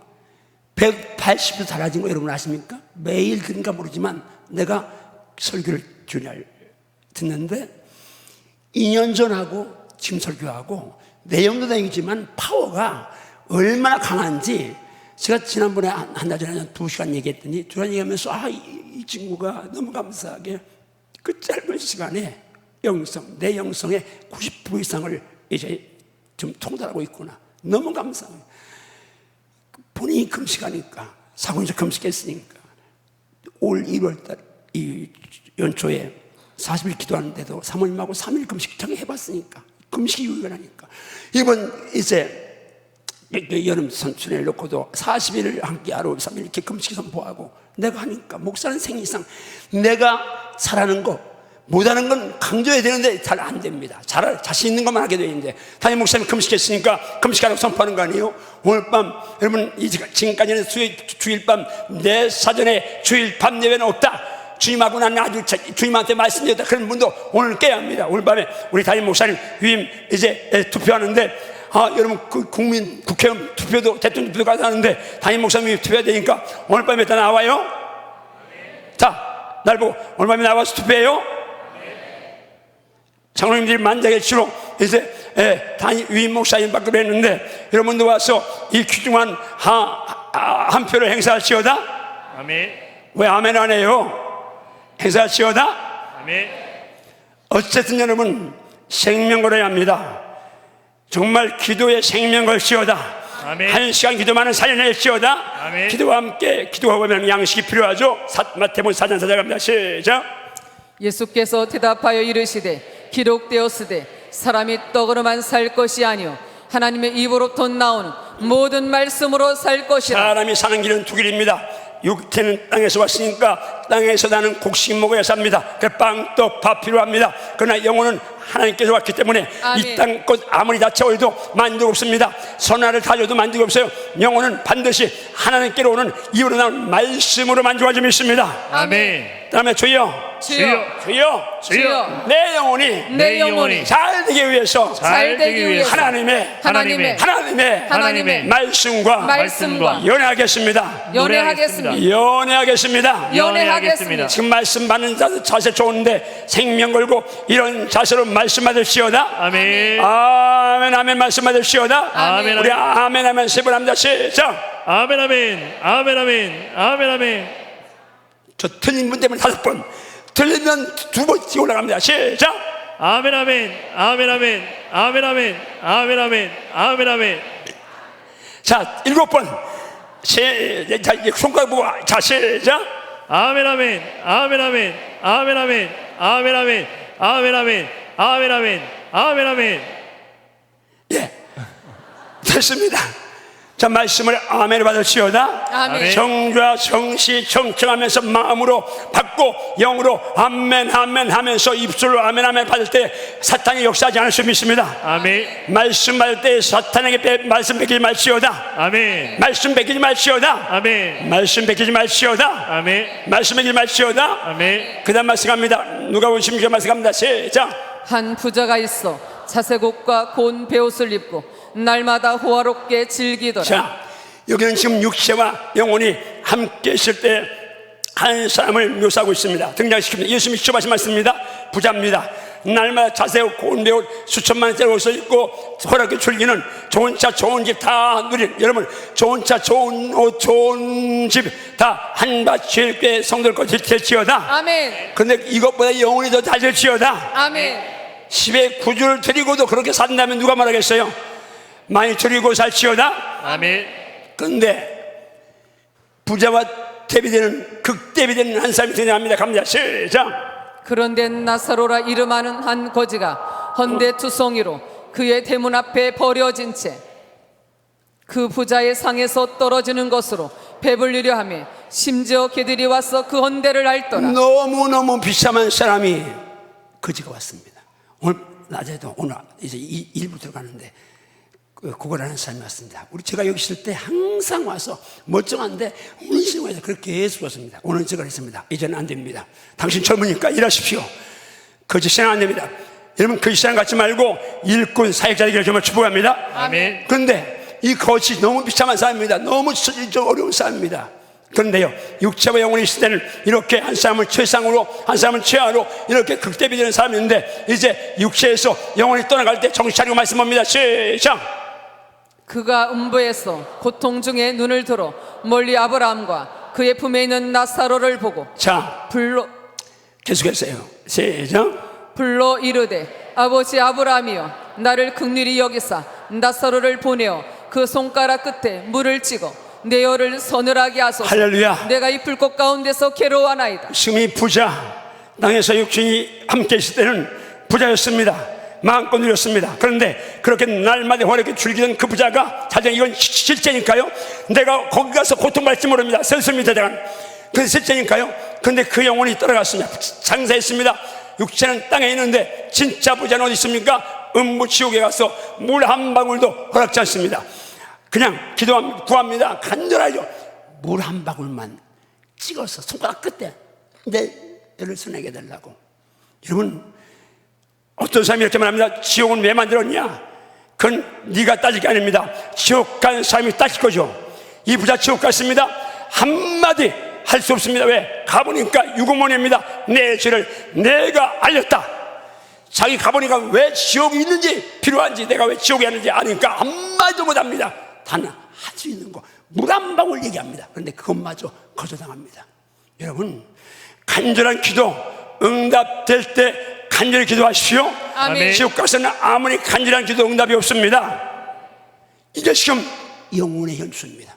180도 달라진 거 여러분 아십니까? 매일 그런가 모르지만 내가 설교를 주일 듣는데 2년 전하고 지금 설교하고 내용도 내용이지만 파워가 얼마나 강한지 제가 지난번에 한 달 전에 2시간 얘기했더니 2시간 얘기하면서 이 친구가 너무 감사하게 그 짧은 시간에 내 영성의 90% 이상을 이제 좀 통달하고 있구나. 너무 감사해요. 본인이 금식하니까 사고에서 금식했으니까 올 1월달 이 연초에 40일 기도하는데도 사모님하고 3일 금식 저기 해봤으니까 금식이 유효하니까 이번 이제 여름 선춘을 놓고도 40일을 함께 하루 3일 이렇게 금식 선포하고 내가 하니까 목사는 생리상 내가 잘하는 거 못하는 건 강조해야 되는데 잘 안 됩니다. 자신 있는 것만 하게 되는데 담임 목사님 금식했으니까 금식하라고 선포하는 거 아니에요? 오늘 밤 여러분 지금까지는 주일 밤 내 사전에 주일 밤 예배는 없다. 주님하고 나는 아주 주님한테 말씀드렸다. 그런 분도 오늘 깨야 합니다. 오늘 밤에 우리 담임 목사님 위임 이제 투표하는데 여러분 그 국회의원 투표도 대통령 투표도 가서 하는데 담임 목사님이 투표해야 되니까 오늘 밤에 다 나와요? 자, 날 보고 오늘 밤에 나와서 투표해요? 장로님들이 만장의 치로 이제 위임 목사님 받기로 했는데 여러분도 와서 이 귀중한 한 표를 행사할지어다. 아멘. 왜 아멘 안 해요? 행사할지어다. 아멘. 어쨌든 여러분 생명 걸어야 합니다. 정말 기도에 생명 걸지어다. 아멘. 1시간 기도만은 살려낼지어다. 아멘. 기도와 함께 기도하고 보면 양식이 필요하죠. 마태복음 4장 4절 갑니다. 시작. 예수께서 대답하여 이르시되 기록되었으되 사람이 떡으로만 살 것이 아니요 하나님의 입으로부터 나오는 모든 말씀으로 살 것이라. 사람이 사는 길은 두 길입니다. 육체는 땅에서 왔으니까 땅에서 나는 곡식 먹어야 삽니다. 그 빵, 떡, 밥 필요합니다. 그러나 영혼은 하나님께서 왔기 때문에 이 땅 꽃 아무리 다 채워도 만족 없습니다. 선화를 다 줘도 만족 없어요. 영혼은 반드시 하나님께로 오는 입으로 나오는 말씀으로 만족할 줄 믿습니다. 아멘. 다음에 주여 주여 내 영혼이 잘 되기 위해서 잘 되기 위해서 하나님의 말씀과 연애하겠습니다. 지금 말씀 받는 자세 좋은데 생명 걸고 이런 자세로 말씀 받을시오다. 아멘. 아멘 아멘 말씀 받을시오다. 아멘. 우리 아멘 아멘 세 번 합니다. 시작. 아멘 아멘 아멘 아멘 아멘 아멘. 저 틀린 분 때문에 5번, 틀리면 2번 뛰어 올라갑니다. 시작. 아멘 아멘 아멘 아멘 아멘 아멘 아멘 아멘 아멘 아멘. 자, 7번. 자, 이제 손가락 보고. 자, 시작. 아멘 아멘 아멘 아멘 아멘 아멘 아멘 아멘 아멘 아멘 아멘 아멘 아멘 아멘. 예, 됐습니다. 자, 말씀을 아멘을 받으시오다. 아멘. 정좌 정시 정청하면서 마음으로 받고 영으로 아멘 아멘 하면서 입술로 아멘 아멘 받을 때 사탄이 역사하지 않을 수 믿습니다. 아멘 말씀 받을 때 사탄에게 말씀 베끼지 말지어다. 아멘 말씀 베끼지 말지어다. 아멘 말씀 베끼지 말지어다. 아멘 말씀 베끼지 말지어다. 아멘. 그 다음 말씀합니다. 누가복음 16장 말씀합니다. 시작. 한 부자가 있어 자색옷과 고운 베옷을 입고 날마다 호화롭게 즐기더라. 자, 여기는 지금 육체와 영혼이 함께 있을 때 한 사람을 묘사하고 있습니다. 등장시킵니다. 예수님이 직접 하신 말씀입니다. 부자입니다. 날마다 자세히 고운 배옷 수천만 원짜리 옷을 입고 호락게 즐기는, 좋은 차 좋은 집 다 누린, 여러분 좋은 차 좋은 옷 좋은 집 다 한밭 꽤 성도를 것이 될지어다. 아멘. 근데 이것보다 영혼이 더 잘 될지어다. 아멘. 10의 9주를 드리고도 그렇게 산다면 누가 말하겠어요? 많이 드리고 살지어다. 아멘. 근데 부자와 대비되는 극대비되는 한 사람이 등장합니다. 갑니다. 시작. 그런데 나사로라 이름하는 한 거지가 헌데투성이로 그의 대문 앞에 버려진 채 그 부자의 상에서 떨어지는 것으로 배불리려 하며 심지어 개들이 와서 그 헌데를 앓더라. 너무너무 비참한 사람이 거지가 왔습니다. 오늘 낮에도 오늘 이제 일부 들어가는데 구걸하는 사람이 왔습니다. 제가 여기 있을 때 항상 와서 멀쩡한데 오늘 시간에서 그렇게 계속 왔습니다. 오늘 제가 했습니다. 이제는 안 됩니다. 당신 젊으니까 일하십시오. 거짓 신앙 안 됩니다. 여러분 거짓 신앙 갖지 말고 일꾼 사역자에게 정말 축복합니다. 아멘. 그런데 이 거짓 너무 비참한 사람입니다. 너무 좀 어려운 사람입니다. 그런데요, 육체와 영혼이 있을 때는 이렇게 한 사람을 최상으로 한 사람을 최하로 이렇게 극대비되는 사람이 있는데 이제 육체에서 영혼이 떠나갈 때 정신 차리고 말씀합니다. 시작. 그가 음부에서 고통 중에 눈을 들어 멀리 아브라함과 그의 품에 있는 나사로를 보고 자, 불러 계속했어요. 시작. 불러 이르되 아버지 아브라함이여 나를 긍휼히 여기사 나사로를 보내어 그 손가락 끝에 물을 찍어 내 혀를 서늘하게 하소서. 할렐루야. 내가 이 불꽃 가운데서 괴로워하나이다. 지금 이 부자 땅에서 육신이 함께 있을 때는 부자였습니다. 마음껏 누렸습니다. 그런데 그렇게 날마다 호락게 즐기던 그 부자가 사실 이건 실제니까요. 내가 거기 가서 고통받을지 모릅니다. 슬슬입니다. 그건 실제니까요. 그런데 그 영혼이 떠나갔습니다. 장사했습니다. 육체는 땅에 있는데 진짜 부자는 어디 있습니까? 음부 지옥에 가서 물 한 방울도 허락지 않습니다. 그냥 구합니다. 간절하죠. 물 한 방울만 찍어서 손가락 끝에 내 혀를 서늘하게 해달라고. 여러분 어떤 사람이 이렇게 말합니다. 지옥은 왜 만들었냐? 그건 네가 따질 게 아닙니다. 지옥 간 사람이 따질 거죠. 이 부자 지옥 갔습니다. 한마디 할 수 없습니다. 왜? 가보니까 유구문입니다. 내 죄를 내가 알렸다. 자기 가보니까 왜 지옥이 있는지 필요한지 내가 왜 지옥에 있는지 아니까 한마디도 못합니다. 단 할 수 있는 거 물 한 방울 얘기합니다. 그런데 그것마저 거절당합니다. 여러분 간절한 기도 응답될 때 간절히 기도하십시오. 아멘. 지옥 가서는 아무리 간절한 기도 응답이 없습니다. 이게 지금 영혼의 현수입니다.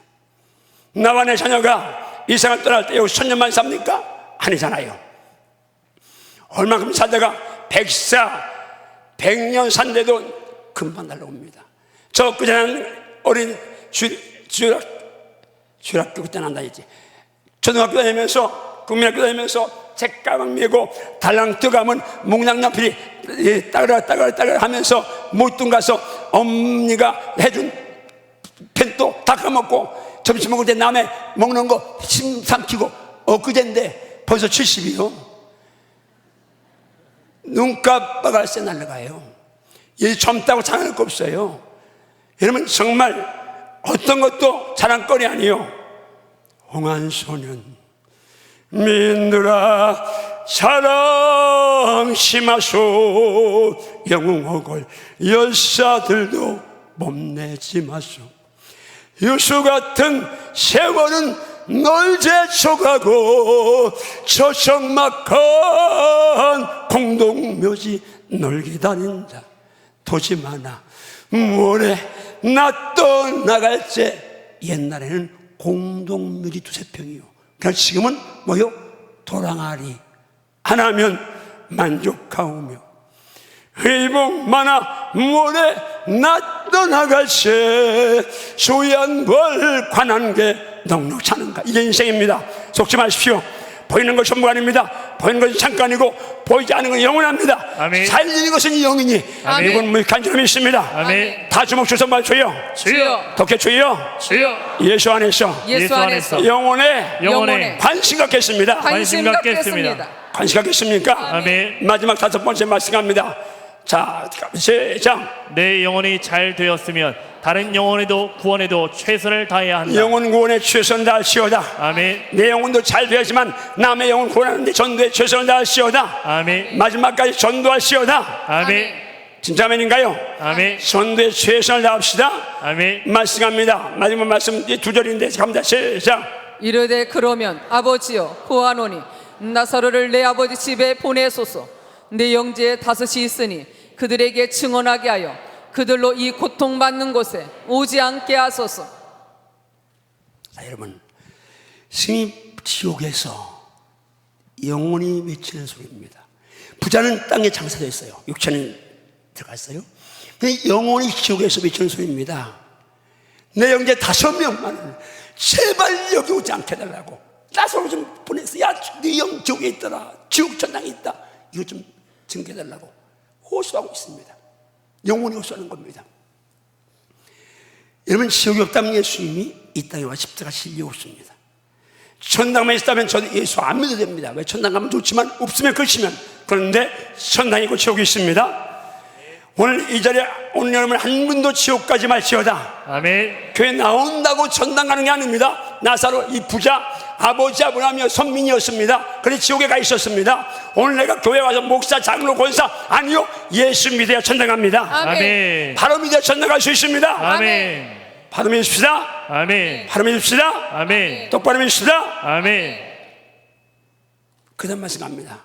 나와 내 자녀가 이 세상을 떠날 때 여기 천년만 삽니까? 아니잖아요. 얼마큼 살다가 100년 산데도 금방 날라옵니다. 저 그전에 어린 주일학교 그때 난다 했지. 초등학교 다니면서 국민학교 다니면서 책가방 메고 달랑 뜨가면 묵랑나필이 따그라 하면서 모뚱 가서 엄니가 해준 펜도 다 까먹고 점심 먹을 때 남의 먹는 거 침 삼키고 엊그제인데 벌써 70이요. 눈깜빡할 새 날아가요. 이 젊다고 자랑할 거 없어요. 여러분 정말 어떤 것도 자랑거리 아니요. 홍한소년 민들아 자랑심하소 영웅허걸 열사들도 몸내지 마소. 유수 같은 세월은 널 제쳐가고 저 적막한 공동묘지 널 기다린다. 도지 마나 모레 나 떠나갈지. 옛날에는 공동묘지 두세 평이요. 그러니까 지금은 뭐요? 도랑아리 안 하면 만족하오며 회복 많아 모레 나 떠나갈지. 소유한 걸 관한 게 넉넉치 않은가. 이게 인생입니다. 속지 마십시오. 보이는 것 전부가 아닙니다. 보이는 것은 잠깐이고 보이지 않는 건 영원합니다. 아멘. 살리는 것은 영이니 아멘. 이건 무익한 줄을 믿습니다. 아멘. 다 주먹 주서 말줘요. 주여, 덕해 주여. 주여, 예수 안에서 예수 안에서 영혼에 영혼에 관심 갖겠습니다. 관심 갖겠습니다. 관심 갖겠습니까? 아멘. 마지막 다섯 번째 말씀합니다. 자, 시작. 내 영혼이 잘 되었으면 다른 영혼에도 구원에도 최선을 다해야 한다. 영혼 구원에 최선을 다하시오다. 아멘. 내 영혼도 잘 되었지만 남의 영혼 구원하는데 전도에 최선을 다하시오다. 아멘. 마지막까지 전도하시오다. 아멘. 진짜 아멘인가요? 아멘. 전도에 최선을 다합시다. 아멘. 말씀합니다. 마지막 말씀 이 두 절인데 갑니다. 시작. 이르되 그러면 아버지여 구하노니 나사로를 내 아버지 집에 보내소서. 내 형제 다섯이 있으니 그들에게 증언하게 하여 그들로 이 고통받는 곳에 오지 않게 하소서. 자, 여러분, 스님 지옥에서 영혼이 외치는 소리입니다. 부자는 땅에 장사되어 있어요. 육체는 들어갔어요. 근데 영혼이 지옥에서 외치는 소리입니다. 내 형제 5명만을 제발 여기 오지 않게 해달라고. 나서로 좀 보냈어. 야, 네 형 지옥에 있더라. 지옥 천당에 있다. 이거 좀 증거해달라고 호소하고 있습니다. 영혼이 호소하는 겁니다. 여러분, 지옥이 없다면 예수님이 이 땅에 와 십자가 실려 없습니다. 천당만 있다면 저도 예수 안 믿어도 됩니다. 왜? 천당 가면 좋지만 없으면 그치면. 그런데 천당이 있고 지옥이 있습니다. 오늘 이 자리에 오늘 여러분 한 분도 지옥까지 말지어다. 아멘. 교회 나온다고 천당 가는 게 아닙니다. 나사로 이 부자 아버지 아브라함이 선민이었습니다. 그래서 지옥에 가 있었습니다. 오늘 내가 교회 와서 목사 장로 권사 아니요, 예수 믿어야 천당 갑니다. 아멘. 바로 믿어야 천당 갈 수 있습니다. 아멘. 바로 믿읍시다. 아멘. 바로 믿읍시다. 아멘. 똑바로 믿읍시다. 아멘. 그 다음 말씀 갑니다.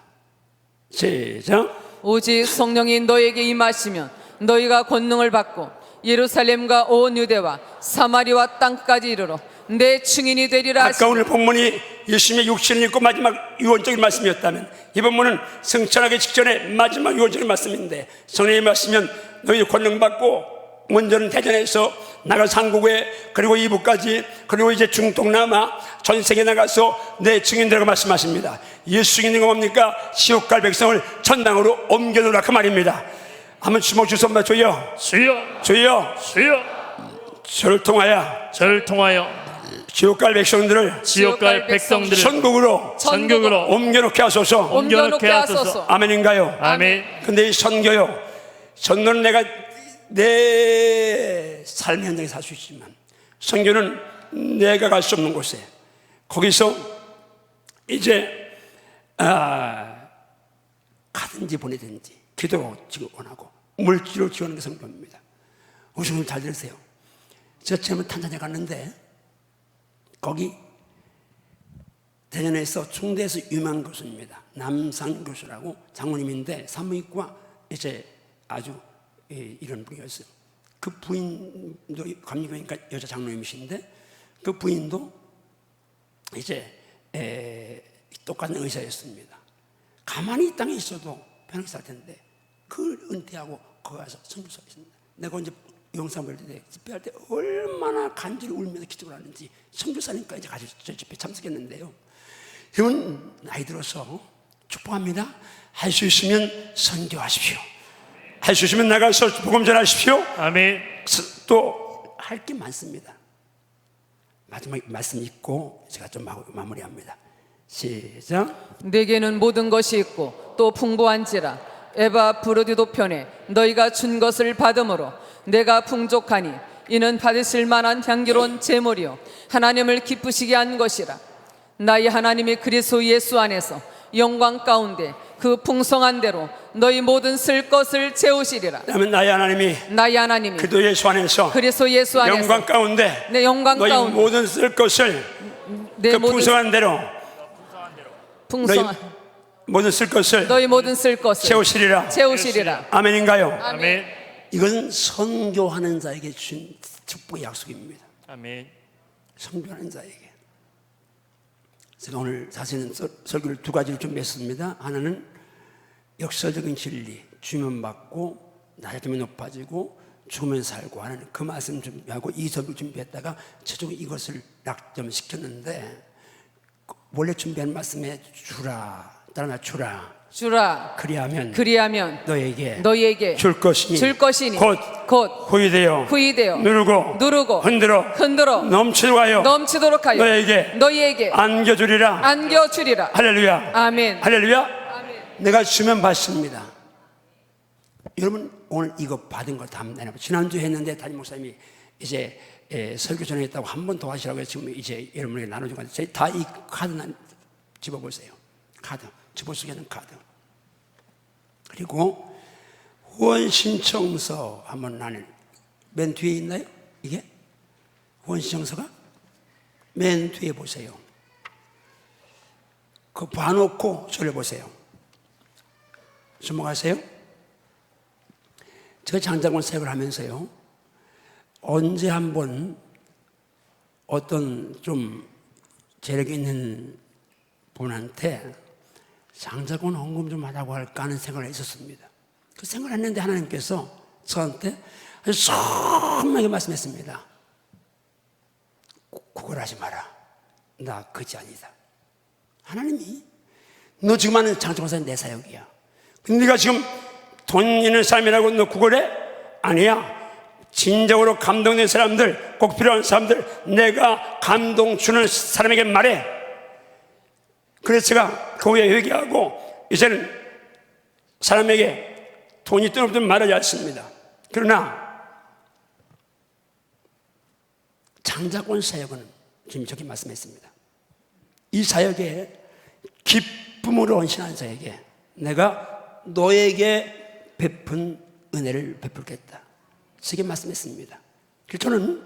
시작. 오직 성령이 너에게 임하시면 너희가 권능을 받고 예루살렘과 온 유대와 사마리와 땅까지 이르러 내 증인이 되리라 아까 오늘 본문이 예수님의 육신을 입고 마지막 유언적인 말씀이었다면 이 본문은 승천하기 직전에 마지막 유언적인 말씀인데 성령이 말씀이면 너희 권능 받고 먼저는 대전에서 나가 한국에 그리고 이북까지 그리고 이제 중동남아 전 세계 나가서 내 증인들과 말씀하십니다. 예수 증인이 뭡니까? 지옥 갈 백성을 천당으로 옮겨놓으라 그 말입니다. 한번 주먹 주소 한번 주여. 주여, 주여. 주여, 저를 통하여 저를 통하여 지옥 갈 백성들을 지옥 갈 백성들을 천국으로 천국으로 옮겨놓게 하소서. 옮겨놓게 하소서. 아멘인가요? 아멘. 근데 이 선교요, 선교는 내가 내 삶의 현장에 살 수 있지만 선교는 내가 갈 수 없는 곳에 거기서 이제 가든지 보내든지 기도로 지원하고 물질로 지원하는 게 선교입니다. 오늘 잘 들으세요. 제가 처음에 탄자니아 갔는데 거기 대전에서 충대에서 유명한 교수입니다. 남산 교수라고 장로님인데 사무익과 이제 아주 이런 분이었어요. 그 부인도 감리교니까 여자 장로님이신데 그 부인도 이제 똑같은 의사였습니다. 가만히 이 땅에 있어도 편하게 살 텐데 그 은퇴하고 거기 가서 선교사였습니다. 내가 이제 영상 볼 때 집회할 때 얼마나 간절히 울면서 기도를 하는지 선교사니까 이제 같이 저 집회 참석했는데요. 여러분 나이 들어서 축복합니다. 할 수 있으면 선교하십시오. 할 수 있으면 나가서 복음 전하십시오. 아멘. 또 할 게 많습니다. 마지막 말씀 읽고 제가 좀 마무리합니다. 시작. 내게는 모든 것이 있고 또 풍부한지라 에바 브로디도 편에 너희가 준 것을 받음으로 내가 풍족하니 이는 받으실 만한 향기로운 제물이요 하나님을 기쁘시게 한 것이라. 나의 하나님이 그리스도 예수 안에서 영광 가운데 그 풍성한 대로 너희 모든 쓸 것을 채우시리라. 그러면 나의 하나님이 그리스도 예수 안에서 그리스도 예수 안에서 영광 가운데 내 영광 너희 가운데 모든 쓸 것을 내 그 모든 풍성한 대로 풍성한 모든 쓸 것을 너희 모든 쓸 것을 채우시리라. 채우시리라. 아멘인가요? 아멘. 이것은 선교하는 자에게 준 축복의 약속입니다. 아멘. 선교하는 자에게. 제가 오늘 사실은 설교를 두 가지를 준비했습니다. 하나는 역사적인 진리, 주면 받고 낮아지면 높아지고 죽으면 살고 하는 그 말씀 준비하고 이 설교 준비했다가 최종 이것을 낙점시켰는데, 원래 준비한 말씀에 주라, 따라 주라, 주라. 그리하면 너에게 줄 것이니 곧 후이되어 누르고 흔들어 넘치도록 하여 너희에게 안겨주리라. 할렐루야. 아멘. 할렐루야. 내가 주면 받습니다. 여러분 오늘 이거 받은 거 다 내놔. 지난주에 했는데 담임 목사님이 이제 설교 전에 했다고 한 번 더 하시라고 해서 지금 이제 여러분에게 나눠준 건데, 다 이 카드 집어보세요. 카드, 집어 쓰기는 카드. 그리고 후원 신청서 한번 나는 맨 뒤에 있나요? 이게 후원 신청서가 맨 뒤에 보세요. 그 봐놓고 저를 보세요. 주목하세요. 제가 장자권 사역을 하면서요, 언제 한번 어떤 좀 재력 있는 분한테 장자권 헌금 좀 하라고 할까 하는 생각을 했었습니다. 그 생각을 했는데 하나님께서 저한테 아주 선명하게 말씀했습니다. 그걸 하지 마라. 나 그지 아니다. 하나님이 너 지금 하는 장자권 사역 내 사역이야. 근데 네가 지금 돈 있는 사람이라고 너 구걸해? 아니야. 진정으로 감동된 사람들, 꼭 필요한 사람들, 내가 감동 주는 사람에게 말해. 그래서 제가 그 후에 회개하고 이제는 사람에게 돈이 있든 없든 말하지 않습니다. 그러나 장자권 사역은 지금 저기 말씀했습니다. 이 사역에 기쁨으로 헌신한 자에게 내가 너에게 베푼 은혜를 베풀겠다. 저게 말씀했습니다. 그래서 저는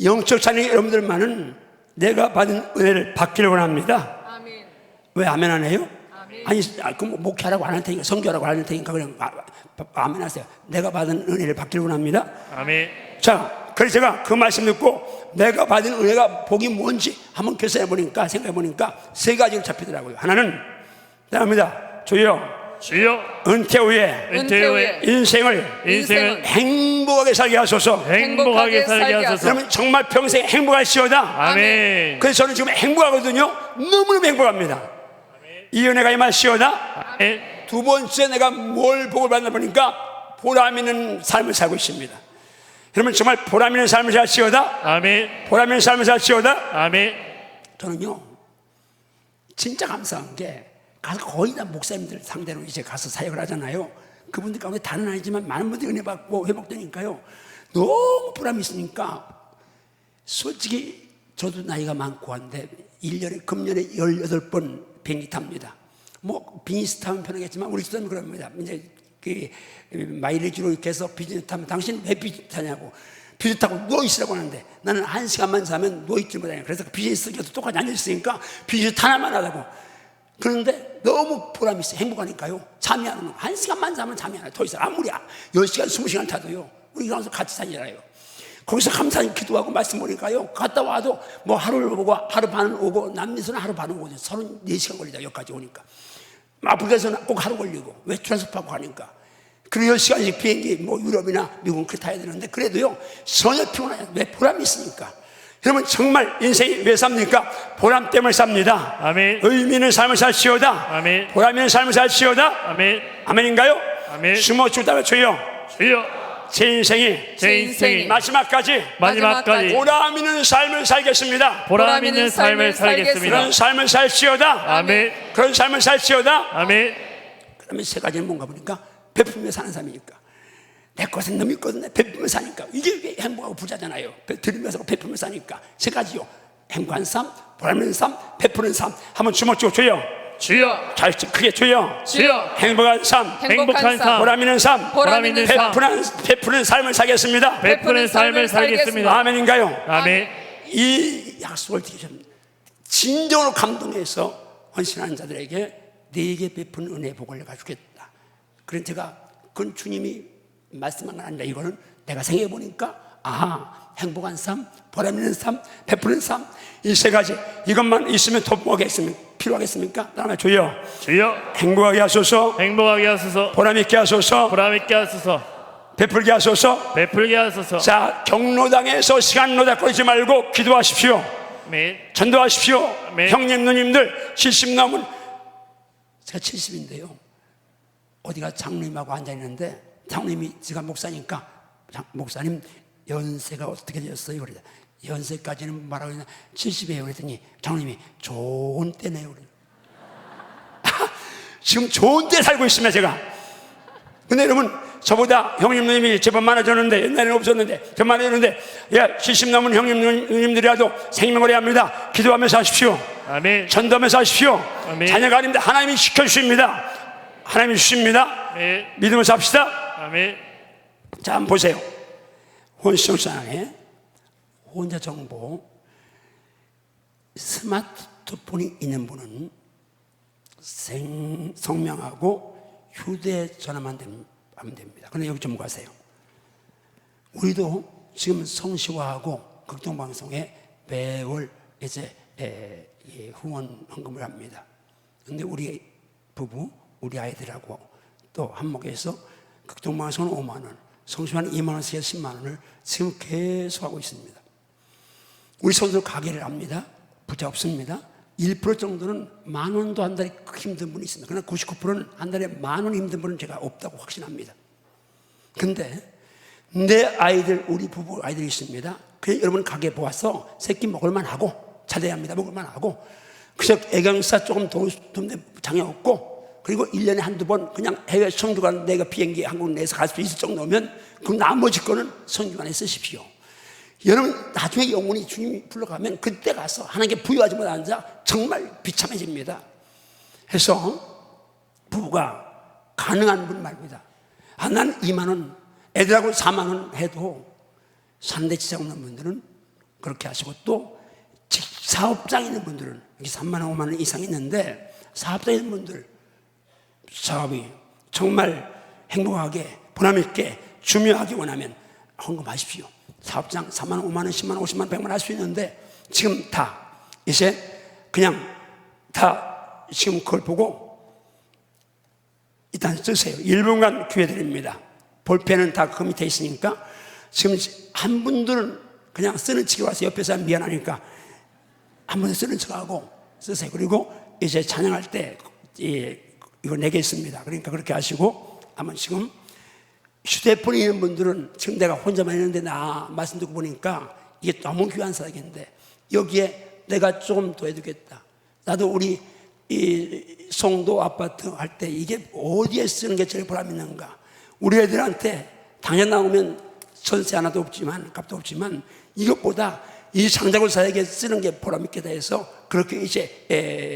영적 찬양 여러분들만은 내가 받은 은혜를 받기를 원합니다. 아멘. 왜 아멘 안 해요? 아멘. 아니, 그럼 목회하라고 안 할 테니까, 선교하라고 안 할 테니까 그냥 아멘 하세요. 내가 받은 은혜를 받기를 원합니다. 아멘. 자, 그래서 제가 그 말씀 듣고 내가 받은 은혜가 복이 뭔지 한번 계산해 보니까, 생각해 보니까 세 가지로 잡히더라고요. 하나는 대답합니다. 주여 은퇴 후에 인생을 행복하게 살게 하소서. 행복하게 살게 하소서. 여러분 정말 평생 행복하시오다. 아멘. 그래서 저는 지금 행복하거든요. 너무너무 행복합니다. 이 은혜가 임하시오다. 아멘. 두 번째, 내가 뭘 복을 받나 보니까 보람 있는 삶을 살고 있습니다. 여러분 정말 보람 있는 삶을 살시오다. 아멘. 보람 있는 삶을 살시오다. 아멘. 저는요 진짜 감사한 게, 가서 거의 다 목사님들 상대로 이제 가서 사역을 하잖아요. 그분들 가운데 다는 아니지만 많은 분들이 은혜 받고 회복되니까요, 너무 보람이 있으니까 솔직히 저도 나이가 많고 한데 1년에 금년에 18번 비행기 탑니다. 뭐 비즈니스 타면 편하겠지만 우리 집사람은 그럽니다. 이제 그 마일리지로 이렇게 해서 비즈니스 타면 당신 왜 비즈니스 타냐고, 비즈니스 타고 누워있으라고 하는데 나는 1시간만 자면 누워있지 못하냐. 그래서 비즈니스 기도 똑같이 앉아있으니까 비즈니스 하나만 하라고. 그런데 너무 보람이 있어요. 행복하니까요. 잠이 안 오는 거. 1시간만 자면 잠이 안 와요. 더 이상 아무리 10시간 20시간 타도요, 우리 가서 같이 다니잖아요. 거기서 감사히 기도하고 말씀 보니까요, 갔다 와도 뭐 하루를 보고 하루 반을 오고, 남미서는 하루 반을 오고 34시간 걸리다 여기까지 오니까. 아프리카에서는 꼭 하루 걸리고, 왜 트랜스포하고 하니까. 그리고 10시간씩 비행기 뭐 유럽이나 미국은 그렇게 타야 되는데, 그래도요 전혀 피곤하지. 왜? 보람이 있으니까. 여러분 정말 인생이 왜 삽니까? 보람 때문에 삽니다. 아멘. 의미 있는 삶을 살시오다. 아멘. 보람 있는 삶을 살시오다. 아멘. 아멘인가요? 아멘. 주먹 주다가 주여 제 인생이 마지막까지 보람 있는 삶을 살겠습니다. 보람 있는 삶을 살겠습니다. 그런 삶을 살시오다. 아멘. 그런 삶을 살시오다. 아멘. 그 다음에 세 가지는 뭔가 보니까 베풀며 사는 삶이니까, 내 것은 너무 있거든요. 베풀며 사니까 이게 행복하고 부자잖아요. 드리면서 베풀며 사니까. 세 가지요. 행복한 삶, 보람 있는 삶, 베푸는 삶. 한번 주먹 쥐고 주여 잘 크게 주여 행복한 삶, 보람 있는 삶, 보람 있는 삶, 베푸는 삶을 살겠습니다. 베푸는 삶을 살겠습니다. 아멘인가요? 아멘. 이 약속을 지키셨습니다. 진정으로 감동해서 헌신하는 자들에게 네게 베푼 은혜 복을 내가 주겠다. 그런 제가 그건 주님이 말씀한 건 아니라 이거는 내가 생각해 보니까 행복한 삶, 보람 있는 삶, 베푸는 삶, 이 세 가지 이것만 있으면 더 필요하겠습니까? 따라하면 주여 행복하게 하소서, 행복하게 하소서, 보람 있게 하소서, 보람 있게 하소서, 베풀게 하소서. 베풀게 하소서. 자, 경로당에서 시간 노닥거리지 말고 기도하십시오. 아멘. 전도하십시오. 아멘. 형님 누님들 70 넘은, 제가 70인데요 어디가 장로님하고 앉아있는데 장로님이 제가 목사니까 목사님 연세가 어떻게 되었어요? 그래요. 연세까지는 말하고 있는데 70이에요. 그랬더니 장로님이 좋은 때네요. 그래요. 지금 좋은 때 살고 있습니다 제가. 근데 여러분, 저보다 형님 누님이 제법 많아졌는데, 옛날에는 없었는데 저 많아졌는데, 70 넘은 형님 누님들이라도 생명을 해야 합니다. 기도하면서 하십시오. 아멘. 전도하면서 하십시오. 아멘. 자녀가 아닙니다. 하나님이 시켜주십니다. 하나님이 주십니다. 아멘. 믿으면서 합시다. 아멘. 자, 한번 보세요. 혼성상에 혼자 정보, 스마트폰이 있는 분은 성명하고 휴대전화만 하면 됩니다. 그런데 여기 좀 가세요. 우리도 지금 성시화하고 극동방송에 매월 이제 후원 헌금을 합니다. 그런데 우리 부부, 우리 아이들하고 또 한목에서 극동방송은 5만 원, 성시화는 2만 원씩 해서 10만 원을 지금 계속 하고 있습니다. 우리 손으로 가게를 합니다. 부자 없습니다. 1% 정도는 만 원도 한 달에 힘든 분이 있습니다. 그러나 99%는 한 달에 만 원 힘든 분은 제가 없다고 확신합니다. 근데 내 아이들, 우리 부부 아이들이 있습니다. 그냥 여러분 가게 보아서 새끼 먹을만 하고, 자대합니다. 먹을만 하고, 그저 애경사 조금 돈 장애 없고, 그리고 1년에 한두 번 그냥 해외 성주관 내가 비행기 한국 내에서 갈 수 있을 정도면 그 나머지 거는 성주관에 쓰십시오. 여러분 나중에 영혼이 주님이 불러가면 그때 가서 하나님께 부여하지 못한 자 정말 비참해집니다. 해서 부부가 가능한 분 말입니다. 난 2만 원, 애들하고 4만 원 해도 사는데 지장 없는 분들은 그렇게 하시고, 또 사업장 있는 분들은 여기 3만 원, 5만 원 이상 있는데 사업장 있는 분들 사업이 정말 행복하게 보람 있게 중요하게 원하면 헌금하십시오. 사업장 4만 원, 5만 원, 10만 원, 50만 원, 100만 원 할 수 있는데 지금 다 이제 그냥 다 지금 그걸 보고 일단 쓰세요. 1분간 기회 드립니다. 볼펜은 다 그 밑에 있으니까 지금 한 분들은 그냥 쓰는 척이 와서 옆에 사람 미안하니까 한 분은 쓰는 척하고 쓰세요. 그리고 이제 찬양할 때 이거 내겠습니다. 그러니까 그렇게 하시고, 아마 지금 휴대폰이 있는 분들은 지금 내가 혼자만 있는데 나 말씀 듣고 보니까 이게 너무 귀한 사역인데 여기에 내가 조금 더 해두겠다. 나도 우리 이 송도 아파트 할 때 이게 어디에 쓰는 게 제일 보람 있는가. 우리 애들한테 당연 나오면 전세 하나도 없지만 값도 없지만 이것보다 이 장작을 사역에 쓰는 게 보람 있겠다 해서 그렇게 이제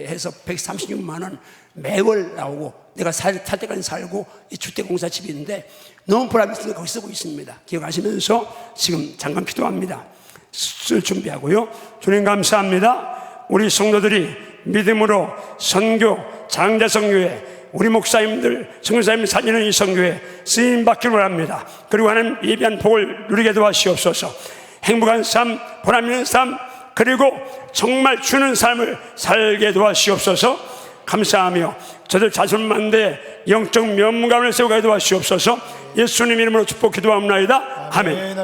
해서 136만 원 매월 나오고, 내가 탈 때까지 살고 이 주택공사 집이 있는데 너무 보람 있으니까 거기 쓰고 있습니다. 기억하시면서 지금 잠깐 기도합니다. 쓸 준비하고요. 주님 감사합니다. 우리 성도들이 믿음으로 선교, 장자선교회, 우리 목사님들, 선교사님 살리는 이 선교에 쓰임 받기를 원합니다. 그리고 하나님 예비한 복을 누리게 도와주시옵소서. 행복한 삶, 보람 있는 삶, 그리고 정말 주는 삶을 살게 도와주시옵소서. 감사하며 저들 자손만대 영적 면문감을 세우게 도와주시옵소서. 예수님 이름으로 축복 기도합니다. 아멘.